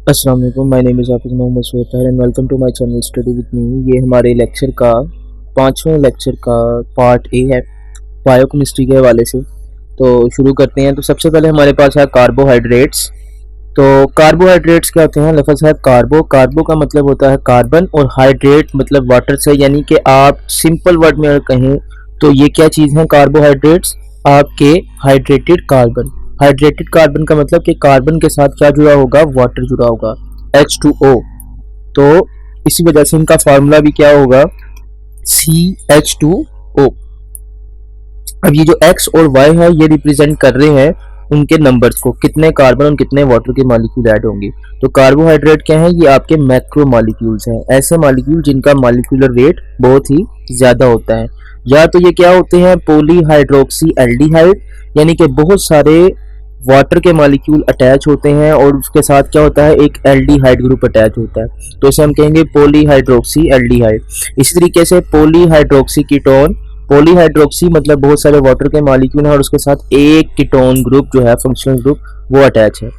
अस्सलाम वालेकुम, my name is Hafiz Mohammad Sohtar and welcome to my channel study with me. ये हमारे लेक्चर का 5वें लेक्चर का पार्ट ए है बायोकेमिस्ट्री के हवाले से। तो शुरू करते हैं। तो सबसे पहले हमारे पास है कार्बोहाइड्रेट्स। तो कार्बोहाइड्रेट्स क्या होते हैं? लफ्ज़ है कार्बो। कार्बो का मतलब होता है कार्बन और हाइड्रेट मतलब वाटर से, यानी कि आप सिंपल वर्ड में अगर कहें तो ये क्या चीज़ है? कार्बोहाइड्रेट्स आपके हाइड्रेटेड कार्बन। हाइड्रेटेड कार्बन का मतलब कि कार्बन के साथ क्या जुड़ा होगा? वाटर जुड़ा होगा, H2O। तो इसी वजह से इनका फार्मूला भी क्या होगा? CH2O। अब ये जो X और Y है ये रिप्रेजेंट कर रहे हैं उनके नंबर्स को, कितने कार्बन और कितने वाटर के मॉलिक्यूल ऐड होंगे। तो कार्बोहाइड्रेट क्या है? ये आपके मैक्रो मॉलिक्यूल्स हैं, ऐसे मॉलिक्यूल जिनका मॉलिक्यूलर वेट बहुत ही ज़्यादा होता है। या तो ये क्या होते हैं? पॉलीहाइड्रोक्सी एल्डिहाइड, यानी कि बहुत सारे वाटर के मॉलिक्यूल अटैच होते हैं और उसके साथ क्या होता है? एक एल्डिहाइड ग्रुप अटैच होता है, तो इसे हम कहेंगे पॉलीहाइड्रोक्सी एल्डिहाइड। इसी तरीके से पॉलीहाइड्रोक्सी कीटोन, पॉलीहाइड्रोक्सी मतलब बहुत सारे वाटर के मॉलिक्यूल हैं और उसके साथ एक कीटोन ग्रुप जो है, फंक्शनल ग्रुप, वो अटैच है।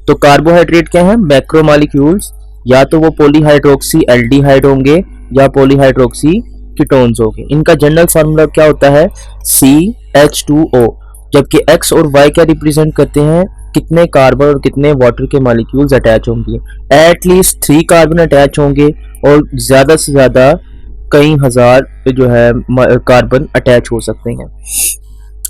तो कार्बोहाइड्रेट क्या है? मैक्रो मॉलिक्यूल्स, या तो वो पॉलीहाइड्रोक्सी एल्डिहाइड होंगे या पॉलीहाइड्रोक्सी कीटोन्स होंगे। इनका जनरल फार्मूला क्या होता है? CH2O। जबकि X और Y क्या रिप्रेजेंट करते हैं? कितने कार्बन और कितने वाटर के मॉलिक्यूल्स अटैच होंगे। एटलीस्ट 3 कार्बन अटैच होंगे और ज़्यादा से ज़्यादा कई हजार जो है कार्बन अटैच हो सकते हैं।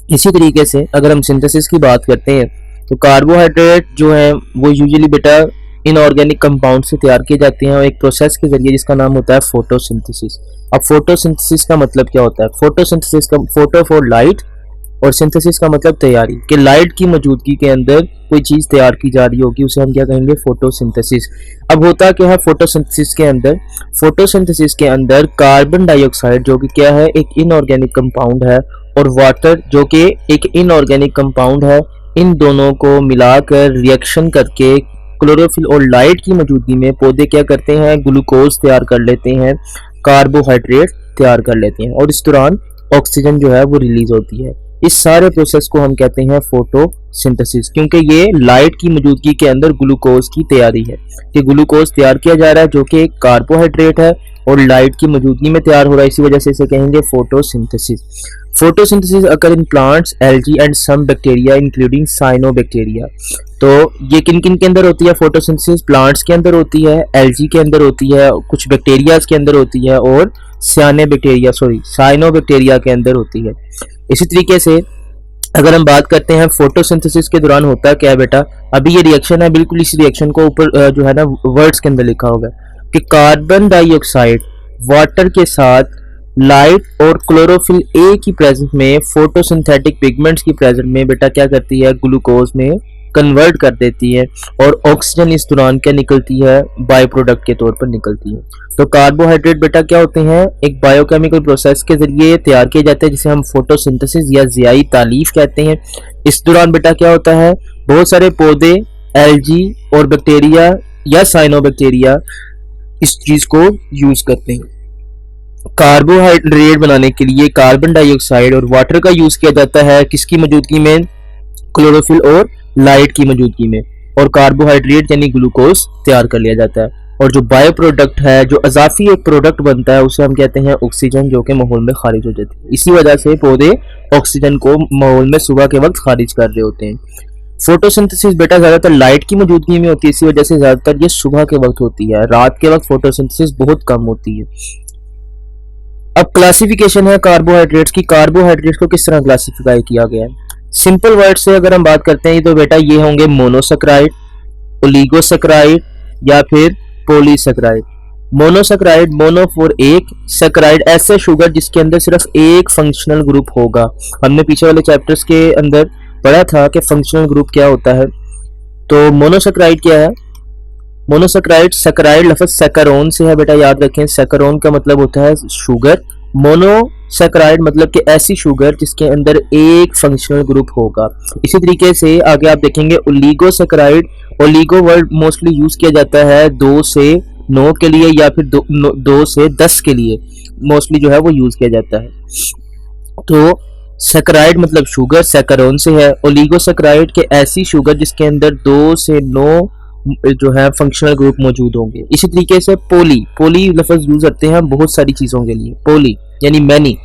इसी तरीके से अगर हम सिंथेसिस की बात करते हैं तो कार्बोहाइड्रेट जो है वो यूजुअली बेटा इनऑर्गेनिक कंपाउंड से तैयार किए जाते हैं और एक प्रोसेस के जरिए जिसका नाम होता है फोटोसिंथेसिस। अब फोटोसिंथेसिस का मतलब क्या होता है? फोटोसिंथेसिस का फोटो फॉर लाइट और सिंथेसिस का मतलब तैयारी, कि लाइट की मौजूदगी के अंदर कोई चीज़ तैयार की जा रही होगी, उसे हम क्या कहेंगे? फोटोसिंथेसिस। अब होता क्या है फोटोसिंथेसिस के अंदर? फोटोसिंथेसिस के अंदर कार्बन डाइऑक्साइड जो कि क्या है? एक इनऑर्गेनिक कंपाउंड है, और वाटर जो कि एक इनऑर्गेनिक कंपाउंड है, इन दोनों को मिलाकर रिएक्शन करके क्लोरोफिल और लाइट की मौजूदगी में पौधे क्या करते हैं? ग्लूकोज तैयार कर लेते हैं, कार्बोहाइड्रेट तैयार कर लेते हैं, और इस दौरान ऑक्सीजन जो है वो रिलीज होती है। इस सारे प्रोसेस को हम कहते हैं फोटोसिंथेसिस, क्योंकि ये लाइट की मौजूदगी के अंदर ग्लूकोज की तैयारी है, कि ग्लूकोज तैयार किया जा रहा है जो कि एक कार्बोहाइड्रेट है और लाइट की मौजूदगी में तैयार हो रहा है, इसी वजह से इसे कहेंगे photosynthesis. Photosynthesis occur in plants, algae and some bacteria including cyanobacteria. तो ये किन किन के अंदर होती है फोटोसिंथेसिस? प्लांट्स के अंदर होती है, एल्गी के अंदर होती है, कुछ बैक्टीरियाज के अंदर होती है, और साइनोबैक्टीरिया के अंदर होती है। इसी तरीके से अगर हम बात करते हैं फोटोसिंथेसिस के दौरान होता क्या है बेटा? अभी ये रिएक्शन है, बिल्कुल इस रिएक्शन को ऊपर जो है ना वर्ड्स के अंदर लिखा होगा कि कार्बन डाइऑक्साइड वाटर के साथ लाइट और क्लोरोफिल ए की प्रेजेंस में, फोटोसिंथेटिक पिगमेंट्स की प्रेजेंस में बेटा क्या करती है? ग्लूकोज में कन्वर्ट कर देती है, और ऑक्सीजन इस दौरान क्या निकलती है? बाय प्रोडक्ट के तौर पर निकलती है। तो कार्बोहाइड्रेट बेटा क्या होते हैं? एक बायोकेमिकल प्रोसेस के जरिए तैयार किए जाते हैं जिसे हम फोटोसिंथेसिस या ज़ियाई तालीफ कहते हैं। इस दौरान बेटा क्या होता है? बहुत सारे पौधे, एल्गी और बैक्टीरिया या साइनोबैक्टीरिया इस चीज़ को यूज करते हैं। कार्बोहाइड्रेट बनाने के लिए कार्बन डाइऑक्साइड और वाटर का यूज किया जाता है, किसकी मौजूदगी में? क्लोरोफिल और लाइट की मौजूदगी में, और कार्बोहाइड्रेट यानी ग्लूकोज तैयार कर लिया जाता है। और जो बायो प्रोडक्ट है, जो अजाफी एक प्रोडक्ट बनता है, उसे हम कहते हैं ऑक्सीजन, जो कि माहौल में खारिज हो जाती है। इसी वजह से पौधे ऑक्सीजन को माहौल में सुबह के वक्त खारिज कर रहे होते हैं। फोटोसिंथेसिस बेटा ज्यादातर लाइट की मौजूदगी में होती है, इसी वजह से ज्यादातर ये सुबह के वक्त होती है, रात के वक्त फोटोसिंथेसिस बहुत कम होती है। अब क्लासिफिकेशन है कार्बोहाइड्रेट्स की। कार्बोहाइड्रेट्स को किस तरह क्लासिफाई किया गया है? सिंपल वर्ड से अगर हम बात करते हैं तो बेटा ये होंगे मोनोसैकराइड, ओलिगोसैकराइड या फिर पॉलीसैकराइड। मोनोसैकराइड, मोनो फॉर एक, सैकराइड ऐसे शुगर जिसके अंदर सिर्फ एक फंक्शनल ग्रुप होगा। हमने पीछे वाले चैप्टर्स के अंदर पढ़ा था कि फंक्शनल ग्रुप क्या होता है। तो मोनोसैकराइड क्या है? मोनोसैकराइड, सैकराइड लफ्ज सैकरोन से है बेटा, याद रखें। सैकरोन का मतलब होता है शुगर, मोनोसैकराइड मतलब कि ऐसी शुगर जिसके अंदर एक फंक्शनल ग्रुप होगा। इसी तरीके से आगे आप देखेंगे ओलिगोसैकराइड। ओलिगो वर्ड मोस्टली यूज किया जाता है 2 से 9 के लिए या फिर 2 से 10 के लिए मोस्टली जो है वो यूज किया जाता है। तो सैकराइड मतलब शुगर, सैकरोन से है। ओलिगोसैकराइड के ऐसी शुगर जिसके अंदर 2 से 9 जो है फंक्शनल ग्रुप मौजूद होंगे। इसी तरीके से पोली लफ्ज यूज करते हैं बहुत सारी चीजों के लिए, पोली यानी मैनी।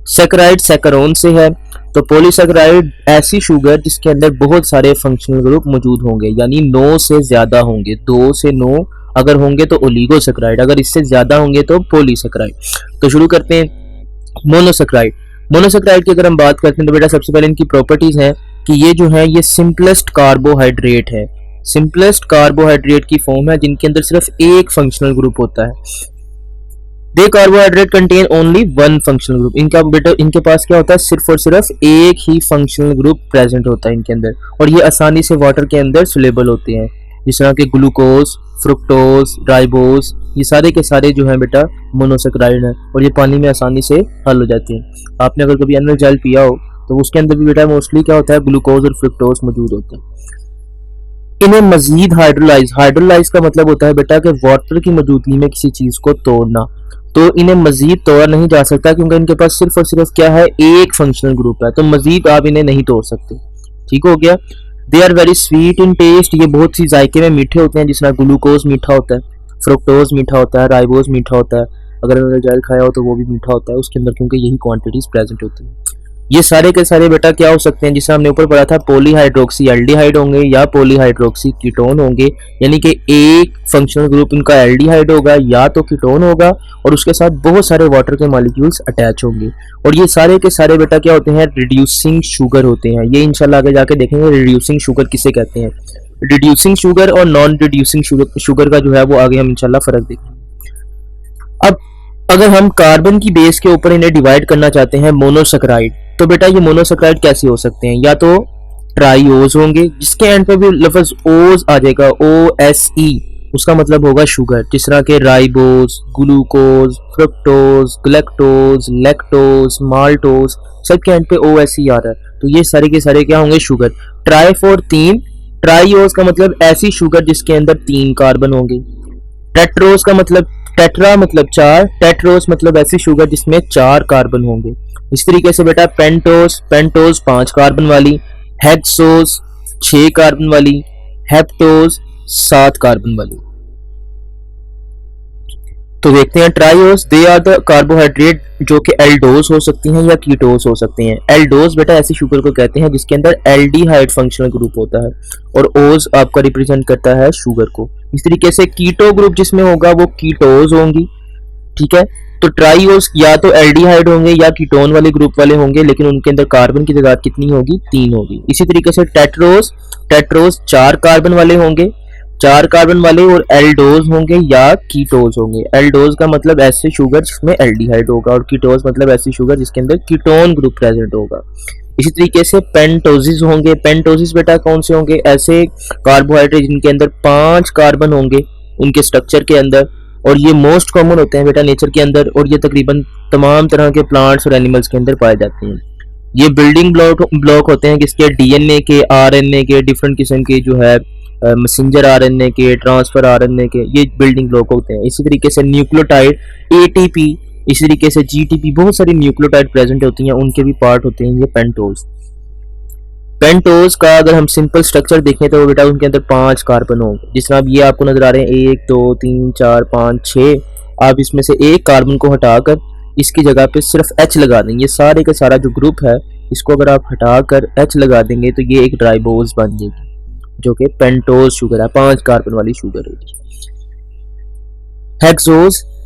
सैकराइड सैकरोन से है, तो पॉलीसैकराइड ऐसी शुगर जिसके अंदर बहुत सारे फंक्शनल ग्रुप मौजूद होंगे, यानी 9 से ज्यादा होंगे, 2 से 9 अगर होंगे तो ओलिगोसैकराइड, अगर इससे ज्यादा होंगे तो पॉलीसैकराइड। तो शुरू करते हैं मोनोसैकराइड। मोनोसैकराइड की अगर हम बात करते हैं तो बेटा सबसे पहले इनकी प्रॉपर्टीज हैं कि ये जो है ये सिंपलेस्ट कार्बोहाइड्रेट है, सिंपलेस्ट कार्बोहाइड्रेट की फॉर्म है जिनके अंदर सिर्फ एक फंक्शनल ग्रुप होता है। They carbohydrate contain only one functional group. इनका बेटा इनके पास क्या होता है, सिर्फ और सिर्फ एक ही फंक्शनल ग्रुप प्रेजेंट होता है इनके अंदर, और ये आसानी से वाटर के अंदर सोलेबल होते हैं, जिस तरह के ग्लूकोज, फ्रुक्टोज, राइबोज, ये सारे के सारे जो है बेटा मोनोसैकराइड है, और ये पानी में आसानी से हल हो जाते हैं। आपने अगर कभी एनर्जी जेल पिया हो तो उसके अंदर भी बेटा मोस्टली क्या होता है, ग्लूकोज और फ्रुक्टोज मौजूद होता है। इन्हें मजीद हाइड्रोलाइज का मतलब होता है बेटा कि वाटर की मौजूदगी में किसी चीज को तोड़ना, तो इन्हें मजीद तोड़ा नहीं जा सकता क्योंकि इनके पास सिर्फ और सिर्फ क्या है, एक फंक्शनल ग्रुप है, तो मजीद आप इन्हें नहीं तोड़ सकते। ठीक हो गया। They are very sweet in taste, ये बहुत सी जायके में मीठे होते हैं, जिस तरह ग्लूकोज मीठा होता है, फ्रुक्टोज मीठा होता है, राइबोज मीठा होता है, अगर उन्होंने जेल खाया हो तो वो भी मीठा होता है उसके अंदर, क्योंकि यही क्वांटिटीज प्रेजेंट होती हैं। ये सारे के सारे बेटा क्या हो सकते हैं, जिसे हमने ऊपर पढ़ा था, पॉलीहाइड्रोक्सी एल्डिहाइड होंगे या पॉलीहाइड्रोक्सी कीटोन होंगे, यानी कि एक फंक्शनल ग्रुप इनका एल्डिहाइड होगा या तो कीटोन होगा, और उसके साथ बहुत सारे वाटर के मॉलिक्यूल्स अटैच होंगे, और ये सारे के सारे बेटा क्या होते हैं, रिड्यूसिंग शुगर होते हैं। ये इंशाल्लाह आगे जाके देखेंगे रिड्यूसिंग शुगर किसे कहते हैं। रिड्यूसिंग शुगर और नॉन रिड्यूसिंग शुगर का जो है वो आगे हम इंशाल्लाह फर्क देखेंगे। अब अगर हम कार्बन की बेस के ऊपर इन्हें डिवाइड करना चाहते हैं मोनोसैकराइड, तो बेटा ये मोनोसैकराइड कैसे हो सकते हैं, या तो ट्राइओज होंगे जिसके एंड पे भी लफ्ज ओज आ जाएगा, OSE, उसका मतलब होगा शुगर, जिस तरह के ribose, glucose, fructose, galactose, lactose, maltose, सब के एंड पे OSE आ रहा है, तो ये सारे के सारे क्या होंगे, शुगर। ट्राइफोर 3, ट्राइओज का मतलब ऐसी शुगर जिसके अंदर 3 कार्बन होंगे। टेट्रोज का मतलब, टेट्रा मतलब 4, टेट्रोज मतलब ऐसी शुगर जिसमें 4 कार्बन होंगे। इस तरीके से बेटा पेंटोज 5 कार्बन वाली, हेक्सोज 6 कार्बन वाली, हेप्टोज 7 कार्बन वाली। तो देखते हैं triose, they are the carbohydrate जो कि एल्डोज हो सकती हैं या कीटोज हो सकते हैं। एल्डोज बेटा ऐसी शुगर को कहते हैं जिसके अंदर एल्डिहाइड फंक्शनल ग्रुप होता है, और ओज आपका रिप्रेजेंट करता है शुगर को। इस तरीके से कीटो ग्रुप जिसमें होगा वो कीटोज होंगी। ठीक है, तो ट्राइओज या तो एल्डिहाइड होंगे या कीटोन वाले ग्रुप वाले होंगे, लेकिन उनके अंदर कार्बन की तादाद कितनी होगी, 3 होगी। इसी तरीके से टेट्रोज 4 कार्बन वाले होंगे, 4 कार्बन वाले, और एल्डोज होंगे या कीटोज होंगे। एल्डोज का मतलब ऐसे शुगर जिसमें एल्डिहाइड होगा, और कीटोज मतलब ऐसी शुगर जिसके अंदर कीटोन ग्रुप प्रेजेंट होगा। इसी तरीके से पेंटोजिस होंगे। पेंटोजिस बेटा कौन से होंगे, ऐसे कार्बोहाइड्रेट जिनके अंदर 5 कार्बन होंगे उनके स्ट्रक्चर के अंदर, और ये मोस्ट कॉमन होते हैं बेटा नेचर के अंदर, और ये तकरीबन तमाम तरह के प्लांट्स और एनिमल्स के अंदर पाए जाते हैं। ये बिल्डिंग ब्लॉक होते हैं किसके, DNA के, RNA के, डिफरेंट किस्म के जो है मैसेंजर RNA के, ट्रांसफर RNA के, ये बिल्डिंग ब्लॉक होते हैं। इसी तरीके से न्यूक्लियोटाइड ATP, इसी तरीके से GTP, बहुत सारी न्यूक्लियोटाइड प्रेजेंट होती हैं, उनके भी पार्ट होते हैं ये पेंटोज। पेंटोज का अगर हम सिंपल स्ट्रक्चर देखें तो बेटा उनके अंदर 5 कार्बन होंगे, जिस तरह अब ये आपको नजर आ रहे हैं 1 2 3 4 5 6। आप इसमें से एक कार्बन को हटाकर इसकी जगह पे सिर्फ H लगा देंगे, ये सारे का सारा जो ग्रुप है इसको अगर आप हटाकर H लगा देंगे तो ये एक राइबोज बन जाएगी, जो कि पेंटोज शुगर है, 5 कार्बन वाली शुगर होगी।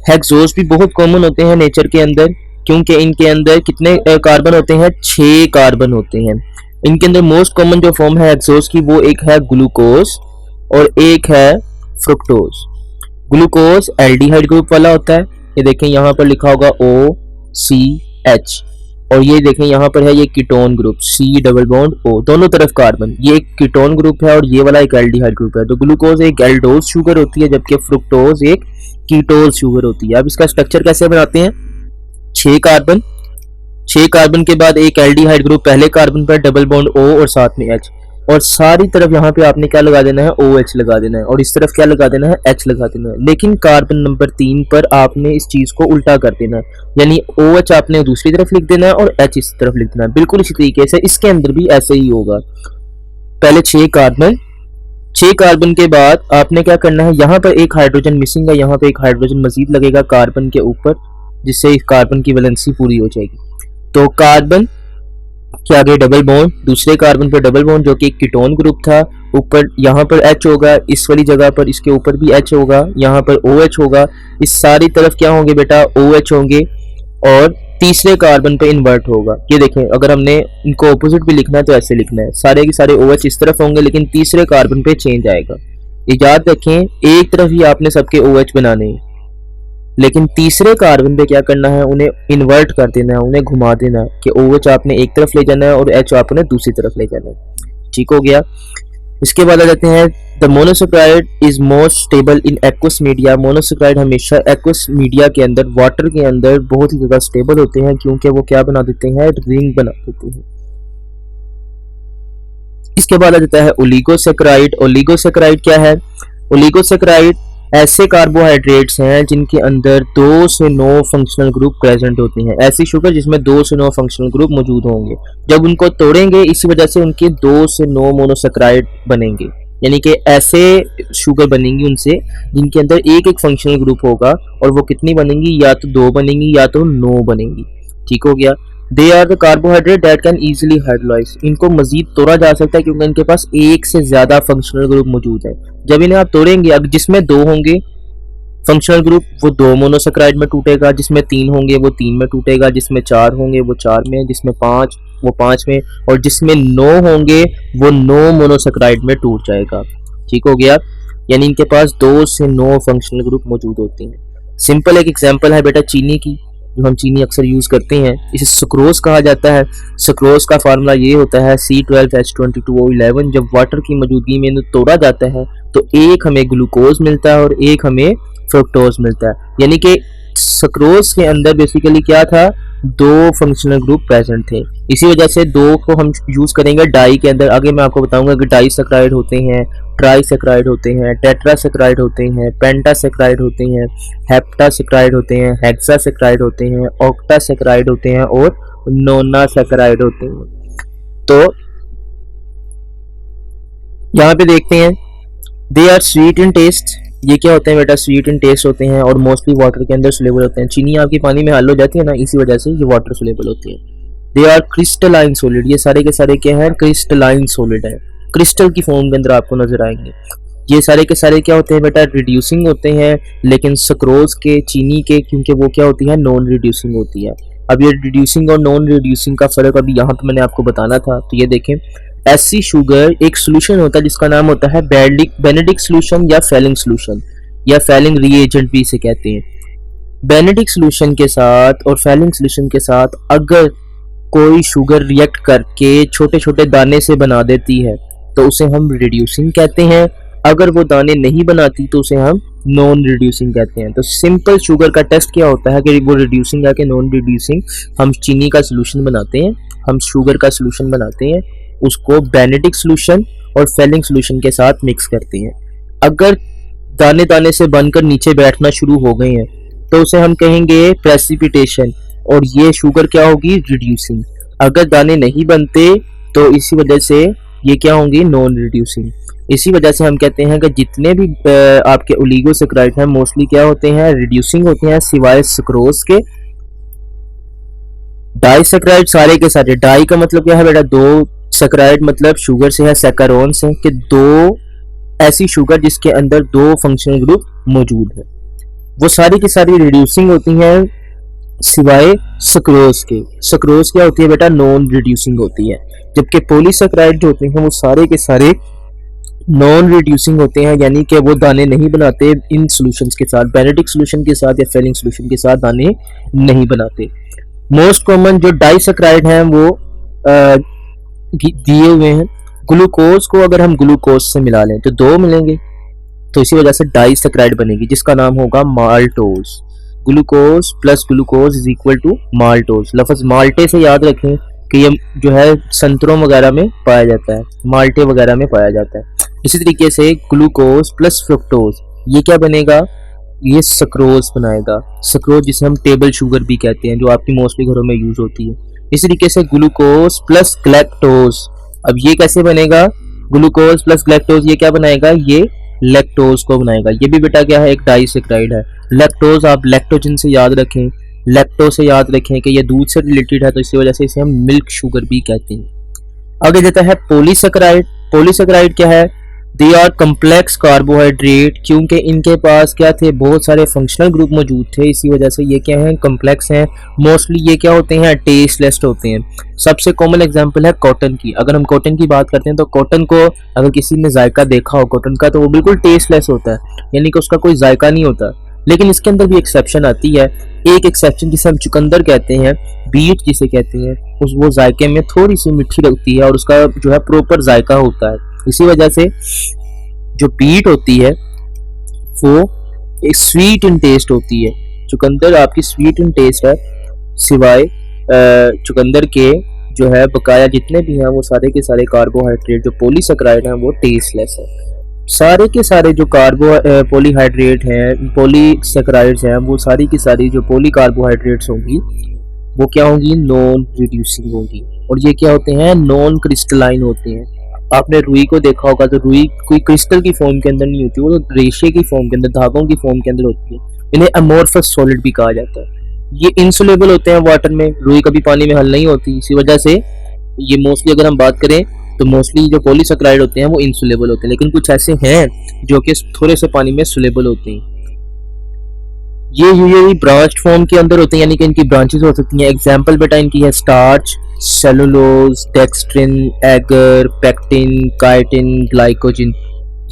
हेक्सोज भी बहुत कॉमन होते हैं नेचर के अंदर, क्योंकि इनके अंदर कितने कार्बन होते हैं, 6 कार्बन होते हैं। इनके अंदर मोस्ट कॉमन जो फॉर्म है हेक्सोज की वो एक है ग्लूकोज और एक है फ्रुक्टोज। ग्लूकोज एल्डिहाइड ग्रुप वाला होता है, ये देखें यहाँ पर लिखा होगा OCH, और ये देखें यहाँ पर है ये ketone group C double bond O, दोनों तरफ कार्बन, ये एक कीटोन ग्रुप है और ये वाला एक एल्डिहाइड ग्रुप है। तो ग्लूकोज एक एल्डोज शुगर होती है जबकि फ्रुक्टोज एक कीटोज शुगर होती है। अब इसका स्ट्रक्चर कैसे बनाते हैं, 6 कार्बन के बाद एक एल्डिहाइड ग्रुप पहले कार्बन पर, डबल बॉन्ड O और साथ में H, और सारी तरफ यहाँ पे आपने क्या लगा देना है, OH लगा देना है, और इस तरफ क्या लगा देना है, H लगा देना है। लेकिन कार्बन नंबर 3 पर आपने इस चीज को उल्टा कर देना है, यानी OH आपने दूसरी तरफ लिख देना है और H इस तरफ लिख देना है। बिल्कुल इसी तरीके से इसके अंदर भी ऐसे ही होगा, पहले 6 कार्बन 6 कार्बन के बाद आपने क्या करना है, यहाँ पर एक हाइड्रोजन मिसिंग है, यहाँ पे एक हाइड्रोजन मजीद लगेगा कार्बन के ऊपर, जिससे इस कार्बन की वैलेंसी पूरी हो जाएगी। तो कार्बन के आगे डबल बॉन्ड, दूसरे कार्बन पर डबल बॉन्ड जो कि एक कीटोन ग्रुप था, ऊपर यहाँ पर H होगा, इस वाली जगह पर इसके ऊपर भी H होगा, यहाँ पर OH होगा, इस सारी तरफ क्या होंगे बेटा, OH होंगे, और तीसरे कार्बन पे इन्वर्ट होगा। ये देखें, अगर हमने इनको ऑपोजिट भी लिखना है तो ऐसे लिखना है, सारे के सारे OH इस तरफ होंगे, लेकिन तीसरे कार्बन पे चेंज आएगा। ये याद रखें, एक तरफ ही आपने सबके OH बनाने हैं, लेकिन तीसरे कार्बन पे क्या करना है, उन्हें इन्वर्ट कर देना है, उन्हें घुमा देना है कि OH आपने एक तरफ ले जाना है और H आपने दूसरी तरफ ले जाना है। ठीक हो गया। इसके बाद आ जाते हैं, the monosaccharide is most stable in aqueous media. Monosaccharide हमेशा एक्वस मीडिया के अंदर, वाटर के अंदर बहुत ही ज्यादा स्टेबल होते हैं, क्योंकि वो क्या बना देते हैं, रिंग बना देते हैं। इसके बाद आ जाता है ओलिगोसेक्राइड। ओलिगोसेक्राइड क्या है, ओलिगोसेक्राइड ऐसे कार्बोहाइड्रेट्स हैं जिनके अंदर 2 से 9 फंक्शनल ग्रुप प्रेजेंट होते हैं। ऐसी शुगर जिसमें 2 से 9 फंक्शनल ग्रुप मौजूद होंगे, जब उनको तोड़ेंगे इसी वजह से उनके 2 से 9 मोनोसेक्राइड बनेंगे, यानी कि ऐसे शुगर बनेंगी उनसे जिनके अंदर एक एक फंक्शनल ग्रुप होगा, और वो कितनी बनेंगी, या तो 2 बनेंगी या तो 9 बनेंगी। ठीक हो गया। They are the carbohydrate that can easily hydrolyse. इनको मजीद तोड़ा जा सकता है क्योंकि इनके पास एक से ज्यादा फंक्शनल ग्रुप मौजूद है। जब इन्हें आप तोड़ेंगे, अब जिसमें 2 होंगे फंक्शनल ग्रुप वो 2 मोनोसेक्राइड में टूटेगा, जिसमें 3 होंगे वो 3 में टूटेगा, जिसमें 4 होंगे वो 4 में, जिसमें 5 वो 5 में, और जिसमें 9 होंगे वो 9 मोनोसेक्राइड में टूट जाएगा। ठीक हो गया। यानी इनके पास 2 से 9 फंक्शनल ग्रुप मौजूद होते हैं। सिंपल एक एग्जांपल है बेटा चीनी की, जो हम चीनी अक्सर यूज करते हैं, इसे सुक्रोज कहा जाता है। सुक्रोज का फार्मूला ये होता है C12H22O11। जब वाटर की मौजूदगी में इन्हें तोड़ा जाता है तो एक हमें ग्लूकोज मिलता है और एक हमें फ्रुक्टोज मिलता है, यानी कि सुक्रोज के अंदर बेसिकली क्या था, 2 फंक्शनल ग्रुप प्रेजेंट थे। इसी वजह से 2 को हम यूज करेंगे डाई के अंदर। आगे मैं आपको बताऊंगा कि डाई सेक्राइड होते हैं, ट्राईसेक्राइड होते हैं, टेट्रासेक्राइड होते हैं, पेंटासेक्राइड होते हैं, हेप्टासेक्राइड होते हैं, हेक्सासेक्राइड होते हैं, ऑक्टासेक्राइड होते हैं और नोनासेक्राइड होते हैं। तो यहाँ पे देखते हैं, they are sweet in taste. ये क्या होते हैं बेटा, स्वीट इन टेस्ट होते हैं और मोस्टली वाटर के अंदर सोलेबल होते हैं। चीनी आपकी पानी में हल हो जाती है ना, इसी वजह से ये वाटर सोलेबल होती है। They are crystalline solid. ये सारे के सारे क्या है, क्रिस्टलाइन सॉलिड है, क्रिस्टल की फॉर्म के अंदर आपको नजर आएंगे। ये सारे के सारे क्या होते हैं बेटा, रिड्यूसिंग होते हैं, लेकिन सुक्रोज के, चीनी के, क्योंकि वो क्या होती है, नॉन रिड्यूसिंग होती है। अब ये रिड्यूसिंग और नॉन रिड्यूसिंग का फर्क अभी यहाँ पे मैंने आपको बताना था। तो ये देखें, ऐसी शुगर एक सोल्यूशन होता है जिसका नाम होता है बेनेडिक्ट सोल्यूशन या फेलिंग सोल्यूशन, या फेलिंग रिएजेंट भी इसे कहते हैं। बेनेडिक्ट सोल्यूशन के साथ और फेलिंग सोल्यूशन के साथ अगर कोई शुगर रिएक्ट करके छोटे छोटे दाने से बना देती है तो उसे हम रिड्यूसिंग कहते हैं। अगर वो दाने नहीं बनाती तो उसे हम नॉन रिड्यूसिंग कहते हैं। तो सिंपल शुगर का टेस्ट क्या होता है कि वो रिड्यूसिंग है कि नॉन रिड्यूसिंग। हम चीनी का सोल्यूशन बनाते हैं, हम शुगर का सोल्यूशन बनाते हैं, उसको बेनेडिक्ट सोल्यूशन और फेलिंग सोल्यूशन के साथ मिक्स करते हैं। अगर दाने दाने से बनकर नीचे बैठना शुरू हो गए हैं तो उसे हम कहेंगे प्रेसिपिटेशन, और ये शुगर क्या होगी, रिड्यूसिंग। अगर दाने नहीं बनते तो इसी वजह से ये क्या होंगी, नॉन रिड्यूसिंग। इसी वजह से हम कहते हैं कि जितने भी आपके ओलिगोसेक्राइड हैं मोस्टली क्या होते हैं, रिड्यूसिंग होते हैं, सिवाय सुक्रोज के। डाइसेक्राइड सारे के सारे, डाई का मतलब क्या है बेटा, 2, सेक्राइड मतलब शुगर से है, सैकरोन से, कि 2 ऐसी शुगर जिसके अंदर 2 फंक्शनल ग्रुप मौजूद है, वो सारी की सारी रिड्यूसिंग होती हैं सिवाय सुक्रोज के। सुक्रोज क्या होती है बेटा, नॉन रिड्यूसिंग होती है। जबकि पॉलीसेक्राइड जो होते हैं वो सारे के सारे नॉन रिड्यूसिंग होते हैं, यानी कि वो दाने नहीं बनाते इन सॉल्यूशंस के साथ, बेनेडिक्ट सॉल्यूशन के साथ या फेलिंग सॉल्यूशन के साथ दाने नहीं बनाते। मोस्ट कॉमन जो डाइसेक्राइड हैं वो दिए हुए हैं। ग्लूकोज को अगर हम ग्लूकोज से मिला लें तो 2 मिलेंगे, तो इसी वजह से डाइसेक्राइड बनेगी जिसका नाम होगा maltose. Glucose plus glucose is equal to maltose. लफ्ज माल्टे से याद रखें कि ये जो है संतरों वगैरह में पाया जाता है, माल्टे वगैरह में पाया जाता है। इसी तरीके से ग्लूकोज प्लस फ्रुक्टोज ये क्या बनेगा, ये सक्रोज बनाएगा। सक्रोज जिसे हम टेबल शुगर भी कहते हैं, जो आपकी मोस्टली घरों में यूज होती है। इस तरीके से ग्लूकोज प्लस ग्लैक्टोज, अब ये कैसे बनेगा, ग्लूकोज प्लस लैक्टोज ये क्या बनाएगा, ये लैक्टोज को बनाएगा। ये भी बेटा क्या है, एक डाइसेक्राइड है। लैक्टोज आप लैक्टोजन से याद रखें, लैक्टो से याद रखें कि ये दूध से रिलेटेड है, तो इसी वजह से इसे हम मिल्क शुगर भी कहते हैं। आगे देता है पॉलीसेकेराइड। पॉलीसेकेराइड क्या है, दे आर कम्प्लेक्स कार्बोहाइड्रेट, क्योंकि इनके पास क्या थे, बहुत सारे फंक्शनल ग्रुप मौजूद थे, इसी वजह से ये क्या है, कम्प्लेक्स हैं। मोस्टली ये क्या होते हैं, टेस्टलेस होते हैं। सबसे कॉमन एग्जांपल है कॉटन की। अगर हम कॉटन की बात करते हैं तो कॉटन को अगर किसी ने जायका देखा हो कॉटन का, तो वो बिल्कुल टेस्टलेस होता है, यानी कि उसका कोई जायका नहीं होता। लेकिन इसके अंदर भी एक्सेप्शन आती है। एक एक्सेप्शन जिसे हम चुकंदर कहते हैं, बीट जिसे कहते हैं, उस वो जायके में थोड़ी सी मीठी लगती है और उसका जो है प्रॉपर जायका होता है। इसी वजह से जो बीट होती है वो एक स्वीट इन टेस्ट होती है। चुकंदर आपकी स्वीट इन टेस्ट है, सिवाय चुकंदर के जो है बकाया जितने भी हैं वो सारे के सारे कार्बोहाइड्रेट जो पॉलीसेकेराइड हैं वो टेस्टलेस है। सारे के सारे जो पॉलीहाइड्रेट हैं, पॉलीसेकेराइड्स हैं, वो सारी की सारी जो पॉली कार्बोहाइड्रेट्स होंगी वो क्या होंगी, नॉन रिड्यूसिंग होंगी। और ये क्या होते हैं, नॉन क्रिस्टलाइन होते हैं। आपने रुई को देखा होगा तो रुई कोई क्रिस्टल की फॉर्म के अंदर नहीं होती, वो तो रेशे की फॉर्म के अंदर, धागों की फॉर्म के अंदर होती है। इन्हें अमोर्फस सॉलिड भी कहा जाता है। ये इंसुलेबल होते हैं वाटर में, रुई कभी पानी में हल नहीं होती, इसी वजह से ये मोस्टली अगर हम बात करें तो मोस्टली जो पॉलीसेकेराइड होते हैं वो इंसुलेबल होते हैं। लेकिन कुछ ऐसे हैं जो कि थोड़े से पानी में सुलेबल होते हैं। ये यूजुअली ब्रांच्ड फॉर्म के अंदर होते हैं, यानी कि इनकी ब्रांचेस हो सकती हैं। एग्जांपल बेटा इनकी है starch, cellulose, dextrin, agar, pectin, chitin, glycogen.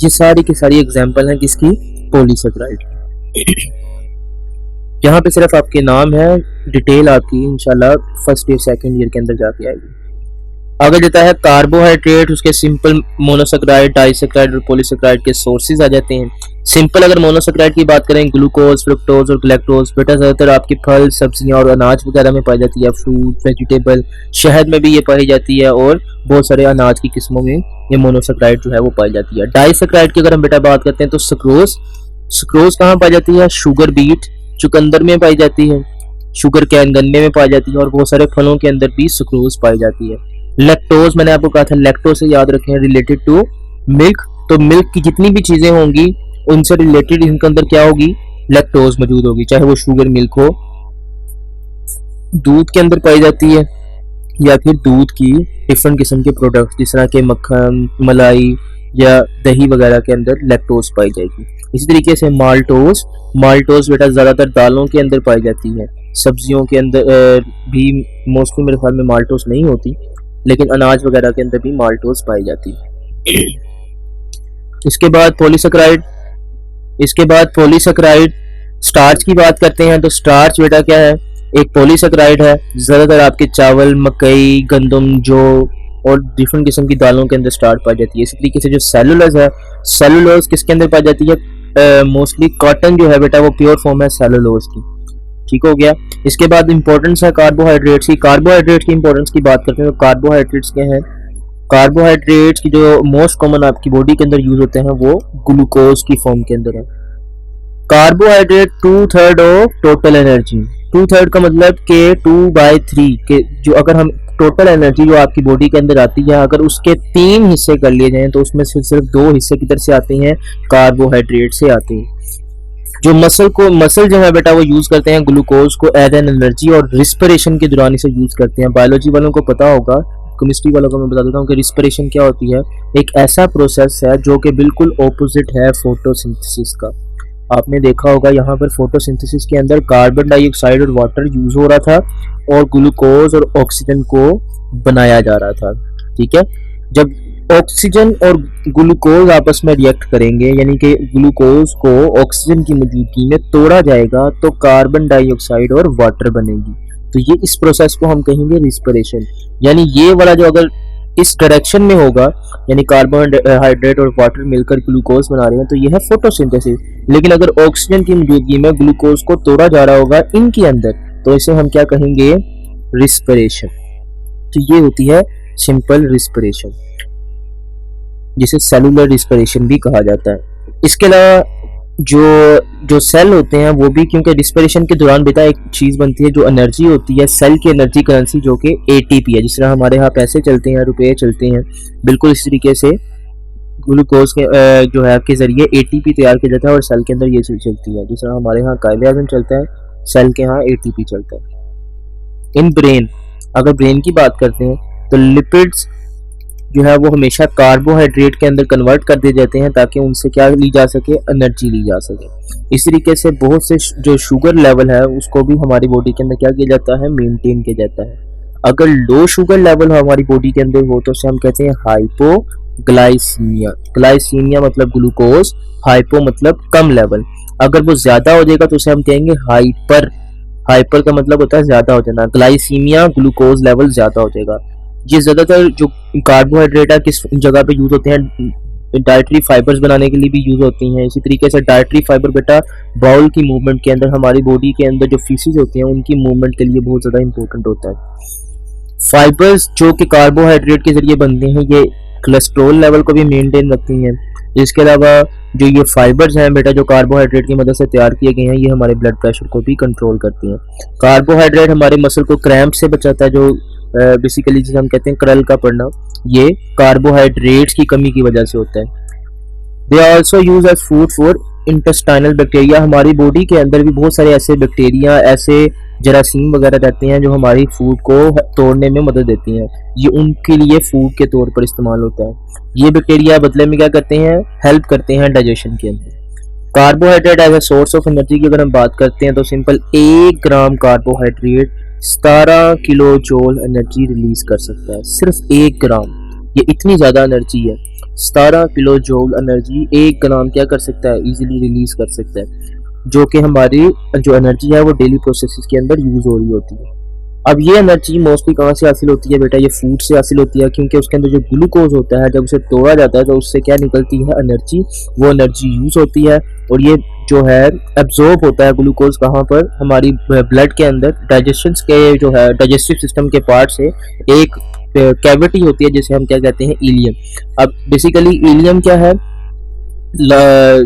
ये सारी की सारी एग्जांपल हैं किसकी, पॉलीसेकेराइड। यहाँ पे सिर्फ आपके नाम है, डिटेल आपकी इंशाल्लाह फर्स्ट ईयर सेकंड ईयर के अंदर जाके आएगी। आगे देता है कार्बोहाइड्रेट, उसके सिंपल, मोनोसेकेराइड, डाइसेकेराइड और पॉलीसेकेराइड के सोर्सेज आ जाते हैं। सिंपल अगर मोनोसेकेराइड की बात करें, ग्लूकोज, फ्रुक्टोज और गैलेक्टोज बेटा ज़्यादातर आपकी फल, सब्जियां और अनाज वगैरह में पाई जाती है, फ्रूट, वेजिटेबल, शहद में भी ये पाई जाती है और बहुत सारे अनाज की किस्मों में ये मोनोसेकेराइड जो है वो पाई जाती है। डाइसेकेराइड की अगर हम बेटा बात करते हैं तो सुक्रोज, सुक्रोज कहाँ पाई जाती है, शुगर बीट, चुकंदर में पाई जाती है, शुगर कैन गन्ने में पाई जाती है और बहुत सारे फलों के अंदर भी सुक्रोज पाई जाती है। लैक्टोज मैंने आपको कहा था, लैक्टोज से याद रखें रिलेटेड टू मिल्क, तो मिल्क की जितनी भी चीजें होंगी उनसे रिलेटेड इनके अंदर क्या होगी, लैक्टोज मौजूद होगी, चाहे वो शुगर मिल्क हो, दूध के अंदर पाई जाती है या फिर दूध की डिफरेंट किस्म के प्रोडक्ट जिस तरह के मक्खन, मलाई या दही वगैरह के अंदर लैक्टोज पाई जाएगी। इसी तरीके से माल्टोज, माल्टोज बेटा ज्यादातर दालों के अंदर पाई जाती है, सब्जियों के अंदर भी मोस्टली मेरे ख्याल में माल्टोज नहीं होती, लेकिन अनाज वगैरह के अंदर भी माल्टोज पाई जाती है। इसके बाद पॉलीसेकेराइड, इसके बाद पॉलीसेकेराइड स्टार्च की बात करते हैं तो स्टार्च बेटा क्या है, एक पॉलीसेकेराइड है, ज्यादातर आपके चावल, मकई, गंदम, जौ और डिफरेंट किस्म की दालों के अंदर स्टार्च पाई जाती है। इसी तरीके से जो सेलुलोज है, सेलुलोज किसके अंदर पाई जाती है, मोस्टली कॉटन जो है बेटा वो प्योर फॉर्म है सेलुलोज की। ठीक हो गया। इसके बाद इंपॉर्टेंस है कार्बोहाइड्रेट्स की। कार्बोहाइड्रेट्स की इंपॉर्टेंस की बात करते हैं तो कार्बोहाइड्रेट्स क्या हैं, कार्बोहाइड्रेट्स की जो मोस्ट कॉमन आपकी बॉडी के अंदर यूज होते हैं वो ग्लूकोज की फॉर्म के अंदर है। कार्बोहाइड्रेट 2/3 ऑफ टोटल एनर्जी, 2/3 का मतलब के 2/3 के जो अगर हम टोटल एनर्जी जो आपकी बॉडी के अंदर आती है अगर उसके 3 हिस्से कर लिए जाएं तो उसमें से सिर्फ 2 हिस्से किधर से आते हैं, कार्बोहाइड्रेट से आते हैं। जो मसल जो है बेटा वो यूज करते हैं ग्लूकोज को एज एन एनर्जी और रिस्पिरेशन के दौरान इसे यूज करते हैं। बायोलॉजी वालों को पता होगा, केमिस्ट्री वालों को मैं बता देता हूँ कि रिस्पिरेशन क्या होती है, एक ऐसा प्रोसेस है जो कि बिल्कुल ऑपोजिट है फोटोसिंथेसिस का। आपने देखा होगा यहाँ पर फोटोसिंथेसिस के अंदर कार्बन डाइऑक्साइड और वाटर यूज हो रहा था और ग्लूकोज और ऑक्सीजन को बनाया जा रहा था। ठीक है, जब ऑक्सीजन और ग्लूकोज आपस में रिएक्ट करेंगे यानी कि ग्लूकोज को ऑक्सीजन की मौजूदगी में तोड़ा जाएगा तो कार्बन डाइऑक्साइड और वाटर बनेगी। तो ये इस प्रोसेस को हम कहेंगे रिस्पिरेशन। यानी ये वाला जो अगर इस डायरेक्शन में होगा यानी कार्बोहाइड्रेट और वाटर मिलकर ग्लूकोज बना रहे हैं तो ये है फोटोसिंथेसिस। लेकिन अगर ऑक्सीजन की मौजूदगी में ग्लूकोज को तोड़ा जा रहा होगा इनके अंदर तो इसे हम क्या कहेंगे, रिस्पिरेशन। तो ये होती है सिंपल रिस्पिरेशन जिसे सेलुलर रिस्पिरेशन भी कहा जाता है। इसके अलावा जो सेल होते हैं वो भी क्योंकि रिस्पिरेशन के दौरान बेटा एक चीज़ बनती है जो एनर्जी होती है, सेल की एनर्जी करेंसी जो कि एटीपी है। जिस तरह हमारे यहाँ पैसे चलते हैं, रुपए चलते हैं, बिल्कुल इस तरीके से ग्लूकोज के जो है के जरिए एटीपी तैयार किया जाता है और सेल के अंदर ये चीज चलती है। जिस तरह हमारे यहाँ कायदे आज़म चलता है, सेल के यहाँ एटीपी चलता है। इन ब्रेन, अगर ब्रेन की बात करते हैं तो लिपिड्स जो है वो हमेशा कार्बोहाइड्रेट के अंदर कन्वर्ट कर दिए जाते हैं ताकि उनसे क्या ली जा सके, एनर्जी ली जा सके। इस तरीके से बहुत से जो शुगर लेवल है उसको भी हमारी बॉडी के अंदर क्या किया जाता है, मेंटेन किया जाता है। अगर लो शुगर लेवल हमारी बॉडी के अंदर हो तो उसे हम कहते हैं हाइपोग्लाइसीमिया। ग्लाइसीमिया मतलब ग्लूकोज, हाइपो मतलब कम लेवल। अगर वो ज्यादा हो जाएगा तो उसे हम कहेंगे हाइपर। हाइपर का मतलब होता है ज्यादा हो जाना। ग्लाइसीमिया ग्लूकोज लेवल ज्यादा हो जाएगा। ये ज्यादातर जो कार्बोहाइड्रेट है किस जगह पे यूज होते हैं, डाइटरी फाइबर्स बनाने के लिए भी यूज होती हैं। इसी तरीके से डाइटरी फाइबर बेटा बाउल की मूवमेंट के अंदर, हमारी बॉडी के अंदर जो फीसिस होती हैं उनकी मूवमेंट के लिए बहुत ज्यादा इंपॉर्टेंट होता है। फाइबर्स जो कि कार्बोहाइड्रेट के जरिए बनते हैं ये कोलेस्ट्रॉल लेवल को भी मेंटेन रखती हैं। इसके अलावा जो ये फाइबर्स हैं बेटा जो कार्बोहाइड्रेट की मदद से तैयार किए गए हैं ये हमारे ब्लड प्रेशर को भी कंट्रोल करती हैं। कार्बोहाइड्रेट हमारे मसल को क्रैम्प से बचाता है, जो बेसिकली जिसे हम कहते हैं क्रल का पड़ना, ये कार्बोहाइड्रेट्स की कमी की वजह से होता है। They are also use as food for intestinal bacteria. हमारी बॉडी के अंदर भी बहुत सारे ऐसे बैक्टीरिया, ऐसे जरासीम वगैरह रहते हैं जो हमारी फूड को तोड़ने में मदद देती हैं। ये उनके लिए फूड के तौर पर इस्तेमाल होता है। ये बैक्टीरिया बदले में क्या करते हैं, हेल्प करते हैं डाइजेशन के अंदर। Carbohydrate as a source of energy की अगर हम बात करते हैं तो simple 1 gram carbohydrate 17 kilo joule energy release कर सकता है। सिर्फ 1 ग्राम, ये इतनी ज्यादा एनर्जी है। 17 किलो जूल एनर्जी 1 ग्राम क्या कर सकता है, इजीली रिलीज कर सकता है, जो कि हमारी जो एनर्जी है वो डेली प्रोसेसेस के अंदर यूज हो रही होती है। अब ये एनर्जी मोस्टली कहाँ से हासिल होती है बेटा, ये फूड से हासिल होती है, क्योंकि उसके अंदर जो ग्लूकोज होता है जब उसे तोड़ा जाता है तो उससे क्या निकलती है, एनर्जी। वो एनर्जी यूज होती है और ये जो है एब्जॉर्ब होता है ग्लूकोज कहाँ पर, हमारी ब्लड के अंदर। डाइजेशन के जो है डाइजेस्टिव सिस्टम के पार्ट से एक कैविटी होती है जिसे हम क्या कहते हैं, इलियम। अब बेसिकली इलियम क्या है,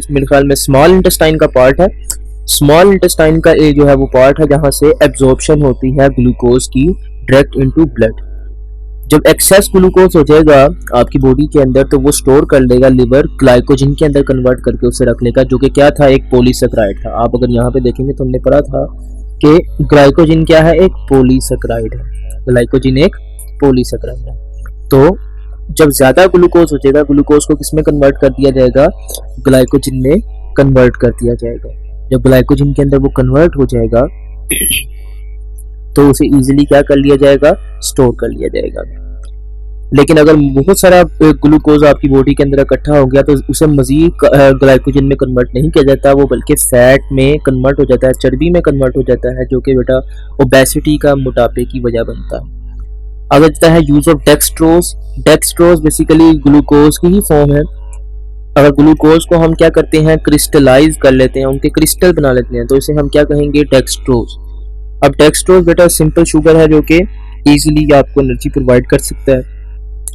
मेरे ख्याल में स्मॉल इंटेस्टाइन का पार्ट है। स्मॉल इंटेस्टाइन का जो है वो पार्ट है जहां से एब्जॉर्प्शन होती है ग्लूकोज की डायरेक्ट इनटू ब्लड। जब एक्सेस ग्लूकोज हो जाएगा आपकी बॉडी के अंदर तो वो स्टोर कर लेगा लिवर, ग्लाइकोजन के अंदर कन्वर्ट करके उसे रख लेगा, जो कि क्या था, एक पॉलीसेकेराइड था। आप अगर यहाँ पे देखेंगे तो हमने पढ़ा था कि ग्लाइकोजन क्या है, एक पॉलीसेकेराइड है। ग्लाइकोजन एक पॉलीसेकेराइड है। तो जब ज्यादा ग्लूकोज हो जाएगा, ग्लूकोज को किसमें कन्वर्ट कर दिया जाएगा, ग्लाइकोजन में कन्वर्ट कर दिया जाएगा। जब ग्लाइकोजन के अंदर वो कन्वर्ट हो जाएगा तो उसे इजीली क्या कर लिया जाएगा, स्टोर कर लिया जाएगा। लेकिन अगर बहुत सारा ग्लूकोज आपकी बॉडी के अंदर इकट्ठा हो गया तो उसे मजीद ग्लाइकोजन में कन्वर्ट नहीं किया जाता, वो बल्कि फैट में कन्वर्ट हो जाता है, चर्बी में कन्वर्ट हो जाता है, जो कि बेटा ओबेसिटी का, मोटापे की वजह बनता है। अगर जाता है use of dextrose. Dextrose basically glucose की ही फॉर्म है। अगर ग्लूकोज को हम क्या करते हैं, क्रिस्टलाइज कर लेते हैं, उनके क्रिस्टल बना लेते हैं, तो इसे हम क्या कहेंगे, डेक्सट्रोज। अब डेक्सट्रोज बेटा सिंपल शुगर है जो कि इजीली आपको एनर्जी प्रोवाइड कर सकता है।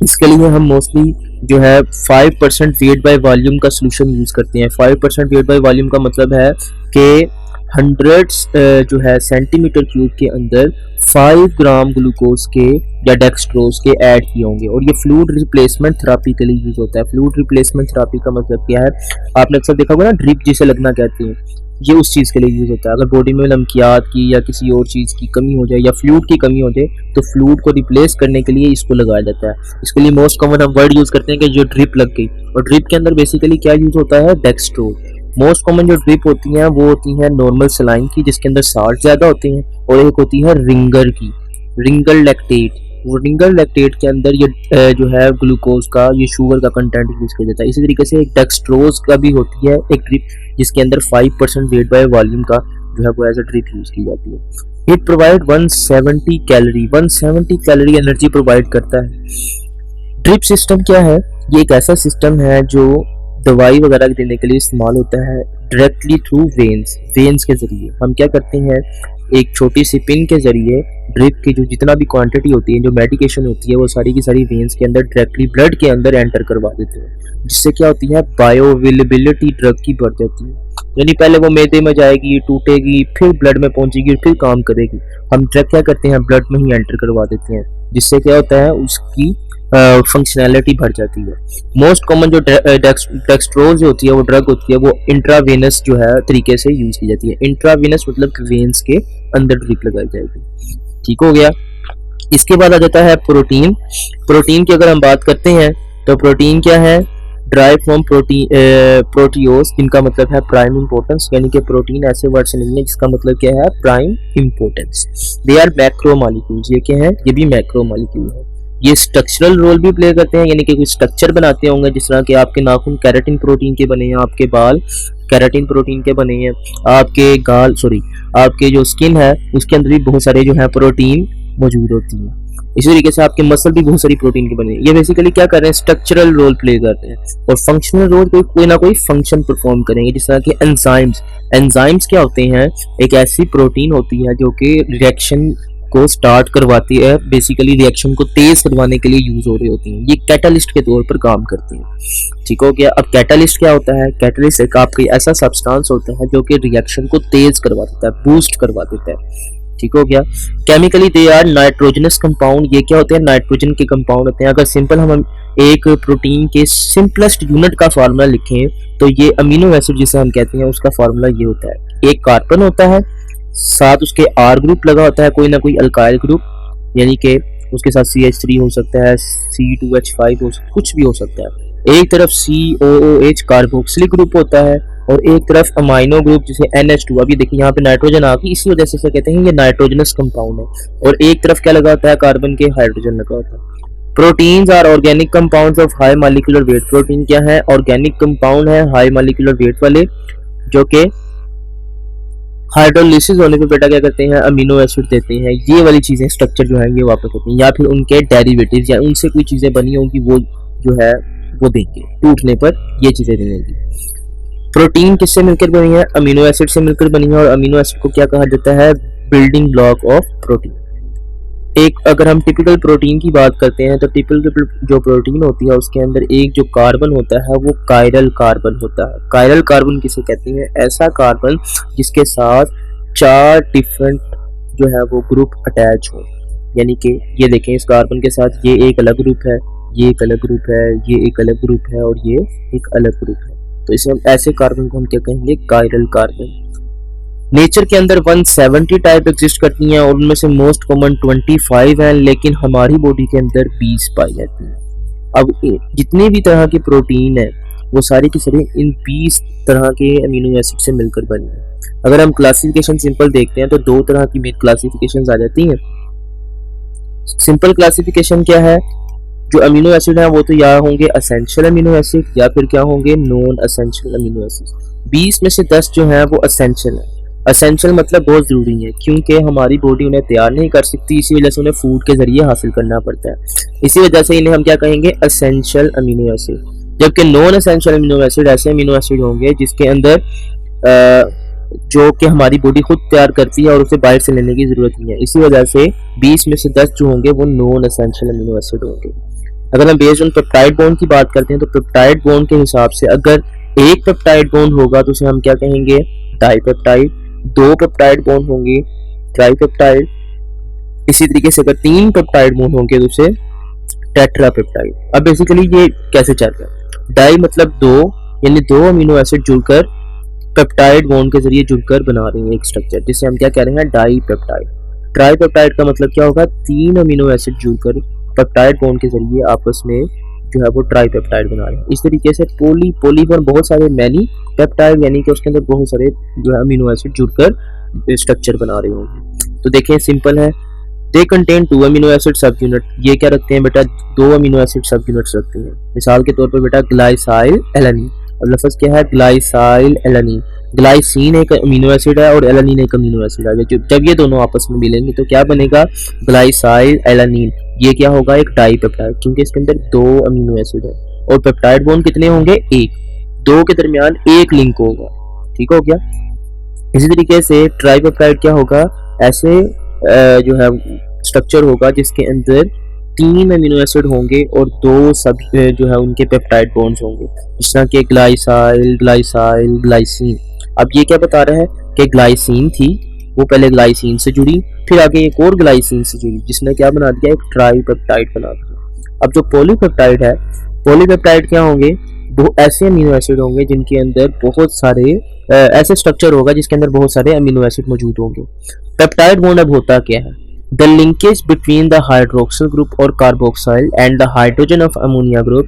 इसके लिए हम मोस्टली जो है 5% वेट बाय वॉल्यूम का सोल्यूशन यूज करते हैं। 5% वेट बाय वॉल्यूम का मतलब है कि 100 जो है सेंटीमीटर क्यूब के अंदर 5 ग्राम ग्लूकोज के या डेक्सट्रोज के ऐड किए होंगे। और ये फ्लूइड रिप्लेसमेंट थेरेपी के लिए यूज होता है। फ्लूइड रिप्लेसमेंट थेरेपी का मतलब क्या है, आपने अक्सर देखा होगा ना, ड्रिप जिसे लगना कहते हैं, ये उस चीज़ के लिए यूज होता है। अगर बॉडी में नमकियात की या किसी और चीज़ की कमी हो जाए या फ्लूइड की कमी हो जाए तो फ्लूइड को रिप्लेस करने के लिए इसको लगाया जाता है। इसके लिए मोस्ट कॉमन हम वर्ड यूज करते हैं कि जो ड्रिप लग गई, और ड्रिप के अंदर बेसिकली क्या यूज होता है, डेक्सट्रोज। मोस्ट कॉमन जो ड्रिप होती हैं वो होती हैं नॉर्मल सलाइन की, जिसके अंदर साल्ट ज़्यादा होती हैं, और एक होती है रिंगर की, रिंगर लैक्टेट। वो रिंगर लैक्टेट के अंदर ये जो है ग्लूकोज का, ये शुगर का कंटेंट यूज किया जाता है। इसी तरीके से एक डेक्सट्रोज का भी होती है एक ड्रिप, जिसके अंदर 5% वेट बाय वॉल्यूम का जो है वो एज अ ड्रिप यूज की जाती है। It provide 170 calorie, 170 calorie energy provide करता है। ड्रिप सिस्टम क्या है, ये एक ऐसा सिस्टम है जो दवाई वगैरह देने के लिए इस्तेमाल होता है डायरेक्टली थ्रू वेन्स। वेन्स के जरिए हम क्या करते हैं, एक छोटी सी पिन के जरिए ड्रिप की जो जितना भी क्वांटिटी होती है, जो मेडिकेशन होती है, वो सारी की सारी वेन्स के अंदर डायरेक्टली ब्लड के अंदर एंटर करवा देते हैं, जिससे क्या होती है, बायोअवेलेबिलिटी ड्रग की बढ़ जाती है। यानी पहले वो मैदे में जाएगी, टूटेगी, फिर ब्लड में पहुंचेगी, फिर काम करेगी। हम ड्रग क्या करते हैं, ब्लड में ही एंटर करवा देते हैं, जिससे क्या होता है, उसकी फंक्शनैलिटी बढ़ जाती है। मोस्ट कॉमन जो डेक्सट्रोज जो होती है वो ड्रग होती है, वो इंट्रावेनस जो है तरीके से यूज की जाती है। इंट्रावेनस मतलब वेन्स के अंदर ड्रिप लगाई जाएगी। ठीक हो गया। इसके बाद आ जाता है प्रोटीन। प्रोटीन की अगर हम बात करते हैं तो प्रोटीन क्या है, ड्राइव फ्रॉम प्रोटीओस, इनका मतलब है प्राइम इंपोर्टेंस, यानी कि प्रोटीन ऐसे वर्ड से नहीं है जिसका मतलब क्या है prime importance. They are macro molecules, ये क्या है, ये भी मैक्रो मॉलिक्यूल है। ये स्ट्रक्चरल रोल भी प्ले करते हैं, यानी कि कोई स्ट्रक्चर बनाते होंगे, जिस तरह के आपके नाखून केराटिन प्रोटीन के बने हैं, आपके बाल केराटिन प्रोटीन के बने हैं, आपके गाल आपके जो स्किन है उसके अंदर भी बहुत सारे जो है प्रोटीन मौजूद होती है। इसी तरीके से आपके मसल भी बहुत सारी प्रोटीन के बने हैं। ये बेसिकली क्या कर रहे हैं, स्ट्रक्चरल रोल प्ले कर रहे हैं, और फंक्शनल रोल कोई ना कोई फंक्शन परफॉर्म करेंगे, जिस तरह के एंजाइम्स। एंजाइम्स क्या होते हैं, एक ऐसी प्रोटीन होती है जो कि रिएक्शन को स्टार्ट करवाती है, बेसिकली रिएक्शन को तेज करवाने के लिए यूज हो रही होती हैं। ये कैटालिस्ट के तौर पर काम करती हैं। ठीक हो गया। अब कैटालिस्ट क्या होता है, कैटालिस्ट एक आपकी ऐसा सब्सटेंस होता है जो कि रिएक्शन को तेज करवा देता है, बूस्ट करवा देता है। ठीक हो गया। Chemically they are nitrogenous compound, ये क्या होते हैं, नाइट्रोजन के कंपाउंड होते हैं। अगर सिंपल हम एक प्रोटीन के सिंपलेस्ट यूनिट का फार्मूला लिखें तो ये अमीनो एसिड जिसे हम कहते हैं उसका फार्मूला ये होता है, एक कार्बन होता है, साथ उसके आर ग्रुप लगा होता है, कोई ना कोई अल्काइल ग्रुप, यानी कि उसके साथ CH3 हो सकता है, C2H5 हो सकता है, कुछ भी हो सकता है। एक तरफ COOH कार्बोक्सिलिक ग्रुप होता है और एक तरफ अमाइनो ग्रुप जिसे NH2। अभी देखिए यहाँ पे नाइट्रोजन आ गई, इसी वजह से कहते हैं ये नाइट्रोजनस कंपाउंड है। और एक तरफ क्या लगा होता है, कार्बन के हाइड्रोजन लगा होता है। Proteins are organic compounds of high molecular weight. Protein क्या है, ऑर्गेनिक कंपाउंड है हाई मॉलिक्यूलर वेट वाले, जो कि हाइड्रोलिसिस होने पे बेटा क्या करते हैं, अमीनो एसिड देते हैं। ये वाली चीजें स्ट्रक्चर जो है ये वापस होती हैं, या फिर उनके डेरिवेटिव्स या उनसे कोई चीजें बनी होंगी वो जो है वो देंगे, टूटने पर ये चीजें देंगी। प्रोटीन किससे मिलकर बनी है, अमीनो एसिड से मिलकर बनी है। और अमीनो एसिड को क्या कहा जाता है, बिल्डिंग ब्लॉक ऑफ प्रोटीन। एक अगर हम टिपिकल प्रोटीन की बात करते हैं तो टिपिकल जो प्रोटीन होती है उसके अंदर एक जो कार्बन होता है वो कायरल कार्बन होता है। कायरल कार्बन किसे कहते हैं, ऐसा कार्बन जिसके साथ 4 डिफरेंट जो है वो ग्रुप अटैच हो। यानी कि ये देखें, इस कार्बन के साथ ये एक अलग ग्रुप है, ये एक अलग ग्रुप है, ये एक अलग ग्रुप है और ये एक अलग ग्रुप है। तो इसे हम ऐसे कार्बन को हम क्या कहेंगे, कायरल कार्बन। नेचर के अंदर 170 टाइप एग्जिस्ट करती हैं और उनमें से मोस्ट कॉमन 25 हैं, लेकिन हमारी बॉडी के अंदर 20 पाई जाती हैं। अब जितनी भी तरह की प्रोटीन है वो सारी की सारी इन 20 तरह के अमीनो एसिड से मिलकर बनी है। अगर हम क्लासिफिकेशन सिंपल देखते हैं तो 2 तरह की मेन क्लासिफिकेशन आ जाती हैं। सिंपल क्लासिफिकेशन क्या है, जो अमीनो एसिड है वो तो या होंगे असेंशियल अमीनो एसिड या फिर क्या होंगे, नॉन असेंशियल अमीनो एसिड। 20 में से 10 जो है वो असेंशियल है। असेंशियल मतलब बहुत ज़रूरी है, क्योंकि हमारी बॉडी उन्हें तैयार नहीं कर सकती, इसी वजह से उन्हें फूड के ज़रिए हासिल करना पड़ता है। इसी वजह से इन्हें हम क्या कहेंगे, असेंशियल अमीनो एसिड। जबकि नॉन असेंशियल अमीनो एसिड ऐसे अमीनो एसिड होंगे जिसके अंदर जो कि हमारी बॉडी खुद तैयार करती है और उसे बाहर से लेने की ज़रूरत नहीं है। इसी वजह से 20 में से 10 जो होंगे वो नॉन असेंशियल अमीनो एसिड होंगे। अगर हम बेस्ड ऑन पेप्टाइड बॉन्ड की बात करते हैं तो पेप्टाइड बॉन्ड के हिसाब से अगर एक पेप्टाइड बॉन्ड होगा तो उसे हम क्या कहेंगे, डाइपेप्टाइड। 2 पेप्टाइड बॉन्ड होंगे, ट्राइपेप्टाइड। इसी तरीके से अगर 3 पेप्टाइड बॉन्ड होंगे तो उसे टेट्रापेप्टाइड। अब बेसिकली ये कैसे चल रहा है, डाई मतलब 2, यानी 2 अमीनो एसिड जुड़कर पेप्टाइड बॉन्ड के जरिए जुड़कर बना रहे हैं एक स्ट्रक्चर, जिसे हम क्या कह रहे हैं, डाइपेप्टाइड। ट्राइपेप्टाइड का मतलब क्या होगा, 3 अमीनो एसिड जुड़कर पेप्टाइड बॉन्ड के जरिए आपस में जो है वो ट्राइपेप्टाइड बना रहे हैं। इस तरीके से पोली पर बहुत सारे मैनी पेप्टाइड, यानी कि उसके अंदर बहुत सारे जो है अमीनो एसिड जुड़कर स्ट्रक्चर बना रहे होंगे। तो देखें सिंपल है, दे कंटेन 2 अमीनो एसिड सब यूनिट। ये क्या रखते हैं बेटा, 2 अमीनो एसिड सब यूनिट्स रखते हैं। मिसाल के तौर पर बेटा ग्लाइसाइल एलानिन, और लफ्ज़ क्या है, ग्लाइसाइल एलानिन। ग्लाइसिन एक अमीनो एसिड है और एलानिन एक अमीनो एसिड है। जब ये दोनों आपस में मिलेंगे तो क्या बनेगा, ग्लाइसाइल एलानिन। ये क्या होगा, एक डाइपेप्टाइड, क्योंकि इसके अंदर 2 अमीनो एसिड है। और पेप्टाइड बॉन्ड कितने होंगे, 1। 2 के दरमियान 1 लिंक होगा। ठीक हो गया। इसी तरीके से ट्राइपेप्टाइड क्या होगा, ऐसे जो है स्ट्रक्चर होगा जिसके अंदर 3 अमीनो एसिड होंगे और 2 सब जो है उनके पेप्टाइड बॉन्ड्स होंगे, जिस तरह के ग्लाइसाइल, ग्लाइसाइल, ग्लाइसिन। अब ये क्या बता रहा है कि ग्लाइसिन थी, वो पहले ग्लाइसिन से जुड़ी, फिर आगे एक और ग्लाइसिन से जुड़ी, जिसने क्या बना दिया, एक ट्राइपेप्टाइड बना दिया। अब जो पॉलीपेप्टाइड है, पॉलीपेप्टाइड क्या होंगे, वो ऐसे अमीनो एसिड होंगे जिनके अंदर बहुत सारे ऐसे स्ट्रक्चर होगा जिसके अंदर बहुत सारे अमीनो एसिड मौजूद होंगे। पेप्टाइड बॉन्ड अब होता क्या है, the linkage between the hydroxyl group और carboxyl and the hydrogen of ammonia group,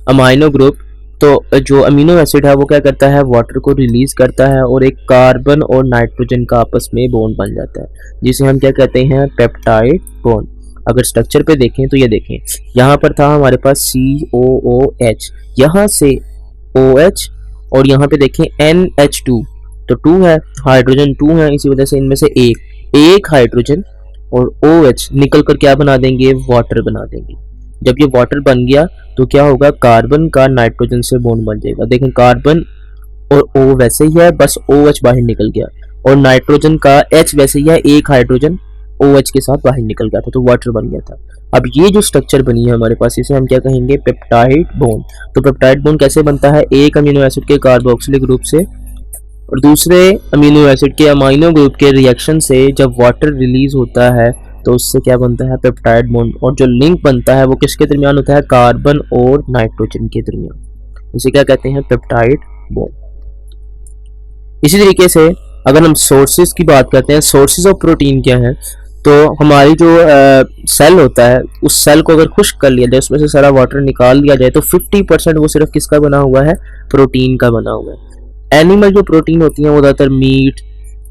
amino group. तो जो अमीनो एसिड है वो क्या करता है, वाटर को रिलीज करता है और एक कार्बन और नाइट्रोजन का आपस में बॉन्ड बन जाता है, जिसे हम क्या कहते हैं, पेप्टाइड बॉन्ड। अगर स्ट्रक्चर पे देखें तो ये देखें, यहाँ पर था हमारे पास COOH, यहाँ से OH और यहाँ पे देखें NH2, तो 2 है, हाइड्रोजन 2 है, इसी वजह से इनमें से एक हाइड्रोजन और OH निकल कर क्या बना देंगे, वाटर बना देंगे। जब ये वाटर बन गया तो क्या होगा, कार्बन का नाइट्रोजन से बॉन्ड बन जाएगा। देखें कार्बन और O वैसे ही है, बस OH बाहर निकल गया, और नाइट्रोजन का H वैसे ही है, एक हाइड्रोजन OH के साथ बाहर निकल गया था, तो वाटर बन गया था। अब ये जो स्ट्रक्चर बनी है हमारे पास, इसे हम क्या कहेंगे, पेप्टाइड बॉन्ड। तो पेप्टाइड बॉन्ड कैसे बनता है, एक अमीनो एसिड के कार्बोक्सिलिक ग्रुप से और दूसरे अमीनो एसिड के अमाइनो ग्रुप के रिएक्शन से जब वाटर रिलीज होता है तो उससे क्या बनता है, पेप्टाइड बॉन्ड। और जो लिंक बनता है वो किसके दरमियान होता है, कार्बन और नाइट्रोजन के दरमियान, इसे क्या कहते हैं, पेप्टाइड बॉन्ड। इसी तरीके से अगर हम सोर्सेज की बात करते हैं, सोर्सेज ऑफ प्रोटीन क्या है, तो हमारी जो सेल होता है, उस सेल को अगर खुश्क कर लिया जाए, उसमें से सारा वाटर निकाल लिया जाए, तो 50% वो सिर्फ किसका बना हुआ है, प्रोटीन का बना हुआ है। एनिमल जो प्रोटीन होती है वो ज़्यादातर मीट,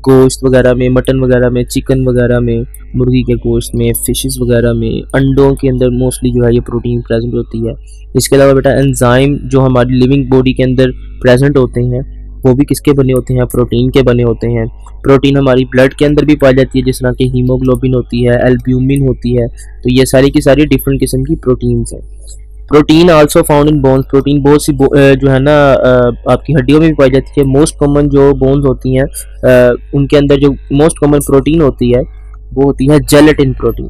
गोश्त वगैरह में, मटन वगैरह में, चिकन वगैरह में, मुर्गी के गोश्त में, फिशेस वगैरह में, अंडों के अंदर मोस्टली जो है ये प्रोटीन प्रेजेंट होती है। इसके अलावा बेटा एंजाइम जो हमारी लिविंग बॉडी के अंदर प्रेजेंट होते हैं वो भी किसके बने होते हैं, प्रोटीन के बने होते हैं। प्रोटीन हमारी ब्लड के अंदर भी पाई जाती है, जिस तरह की हीमोग्लोबिन होती है, एल्ब्यूमिन होती है, तो ये सारी की सारी डिफरेंट किस्म की प्रोटीन्स हैं। Protein also found in bones, protein बहुत सी जो है ना आपकी हड्डियों में भी पाई जाती है। मोस्ट कॉमन जो बोन्स होती हैं उनके अंदर जो मोस्ट कॉमन प्रोटीन होती है वो होती है gelatin protein,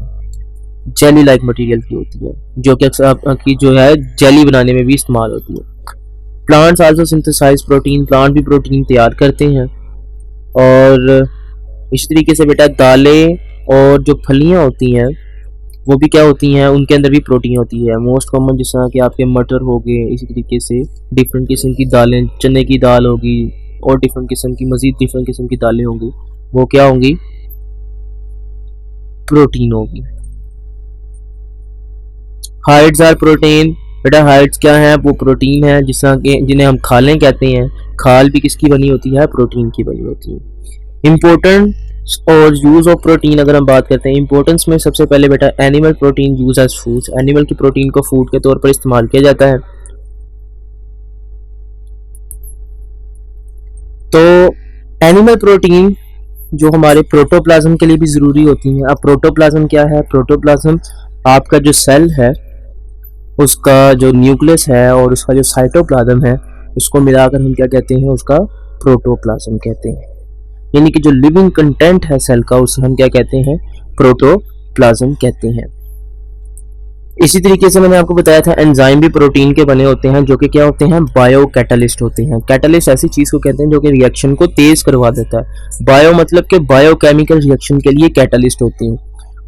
jelly like material की होती है, जो कि अक्सर आपकी जो है जेली बनाने में भी इस्तेमाल होती है। Plants also synthesise protein, plant भी प्रोटीन तैयार करते हैं। और इस तरीके से बेटा दालें और जो फलियाँ होती हैं वो भी क्या होती हैं, उनके अंदर भी प्रोटीन होती है। मोस्ट कॉमन जिस तरह के आपके मटर हो गए, इसी तरीके से डिफरेंट किस्म की दालें, चने की दाल होगी और डिफरेंट किस्म की मजीद डिफरेंट किस्म की दालें होंगी, वो क्या होंगी, प्रोटीन होगी। हाइड्स आर प्रोटीन, बेटा हाइड्स क्या है, वो प्रोटीन है जिस तरह के जिन्हें हम खालें कहते हैं। खाल भी किसकी बनी होती है, प्रोटीन की बनी होती है। इम्पोर्टेंस और यूज ऑफ प्रोटीन अगर हम बात करते हैं, इंपॉर्टेंस में सबसे पहले बेटा animal protein use as foods, animal की प्रोटीन को फूड के तौर पर इस्तेमाल किया जाता है। तो एनिमल प्रोटीन जो हमारे प्रोटोप्लाज्म के लिए भी जरूरी होती है। अब प्रोटोप्लाज्म क्या है, प्रोटोप्लाज्म आपका जो सेल है उसका जो न्यूक्लियस है और उसका जो साइटोप्लाज्म है उसको मिलाकर हम क्या कहते हैं, उसका प्रोटोप्लाज्म कहते हैं। यानी कि जो लिविंग कंटेंट है सेल का उसे हम क्या कहते हैं, प्रोटोप्लाज्म कहते हैं। इसी तरीके से मैंने आपको बताया था एंजाइम भी प्रोटीन के बने होते हैं, जो कि क्या होते हैं, बायो कैटलिस्ट होते हैं। कैटलिस्ट ऐसी चीज को कहते हैं जो कि रिएक्शन को तेज करवा देता है। बायो मतलब कि बायोकेमिकल रिएक्शन के लिए कैटलिस्ट होते हैं,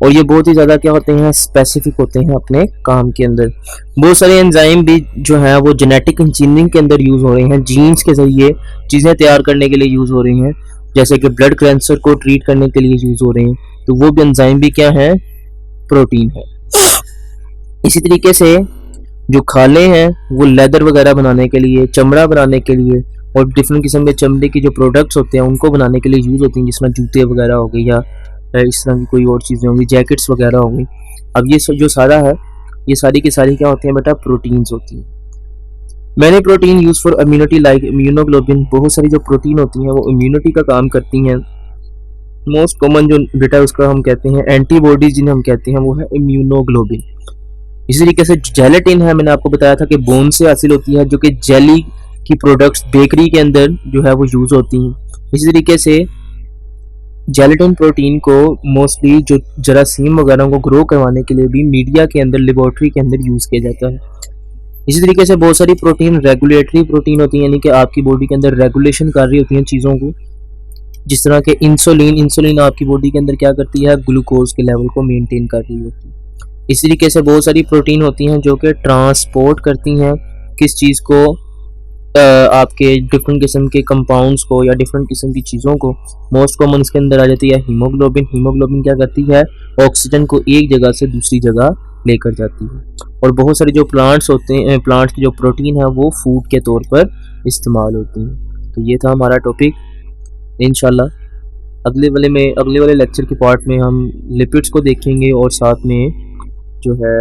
और ये बहुत ही ज़्यादा क्या होते हैं, स्पेसिफिक होते हैं अपने काम के अंदर। बहुत सारे एंजाइम भी जो है वो जेनेटिक इंजीनियरिंग के अंदर यूज़ हो रहे हैं, जीन्स के ज़रिए चीज़ें तैयार करने के लिए यूज़ हो रही हैं, जैसे कि ब्लड कैंसर को ट्रीट करने के लिए यूज़ हो रहे हैं, तो वो भी एंजाइम भी क्या है, प्रोटीन है। इसी तरीके से जो खालें हैं वो लेदर वगैरह बनाने के लिए, चमड़ा बनाने के लिए और डिफरेंट किस्म के चमड़े की जो प्रोडक्ट्स होते हैं उनको बनाने के लिए यूज़ होती हैं, जिस तरह जूते वगैरह हो गए या इस तरह की कोई और चीज़ें होंगी, जैकेट्स वगैरह होंगी। अब ये जो सारा है ये सारी की सारी क्या होती हैं बेटा, प्रोटीन्स होती हैं। मैंने protein use for immunity like immunoglobulin, बहुत सारी जो प्रोटीन होती हैं वो इम्यूनिटी का काम करती हैं। मोस्ट कॉमन जो बेटा उसका हम कहते हैं एंटीबॉडीज जिन्हें हम कहते हैं वो है इम्यूनोग्लोबिन। इसी तरीके से जेलेटिन है, मैंने आपको बताया था कि बोन से हासिल होती है, जो कि जेली की प्रोडक्ट्स बेकरी के अंदर जो है वो यूज होती हैं। इसी तरीके से जेलेटिन प्रोटीन को मोस्टली जो जरासीम वगैरह को ग्रो करवाने के लिए भी मीडिया के अंदर, लेबोरेटरी के अंदर यूज किया जाता है। इसी तरीके से बहुत सारी प्रोटीन रेगुलेटरी प्रोटीन होती है, यानी कि आपकी बॉडी के अंदर रेगुलेशन कर रही होती हैं चीज़ों को, जिस तरह के इंसुलिन आपकी बॉडी के अंदर क्या करती है, ग्लूकोज के लेवल को मेंटेन कर रही होती है। इस तरीके से बहुत सारी प्रोटीन होती हैं जो कि ट्रांसपोर्ट करती हैं किस चीज़ को, आपके डिफरेंट किस्म के कंपाउंड्स को या डिफरेंट किस्म की चीज़ों को। मोस्ट कॉमन इसके अंदर आ जाती है हीमोग्लोबिन। हीमोग्लोबिन क्या करती है, ऑक्सीजन को एक जगह से दूसरी जगह लेकर जाती है। और बहुत सारे जो प्लांट्स होते हैं, प्लांट्स की जो प्रोटीन है वो फूड के तौर पर इस्तेमाल होती हैं। तो ये था हमारा टॉपिक। इंशाल्लाह अगले वाले लेक्चर के पार्ट में हम लिपिड्स को देखेंगे और साथ में जो है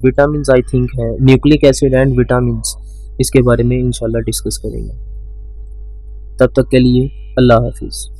विटामिन, आई थिंक है न्यूक्लिक एसिड एंड विटामिन, इसके बारे में इंशाल्लाह डिस्कस करेंगे। तब तक के लिए अल्लाह हाफिज़।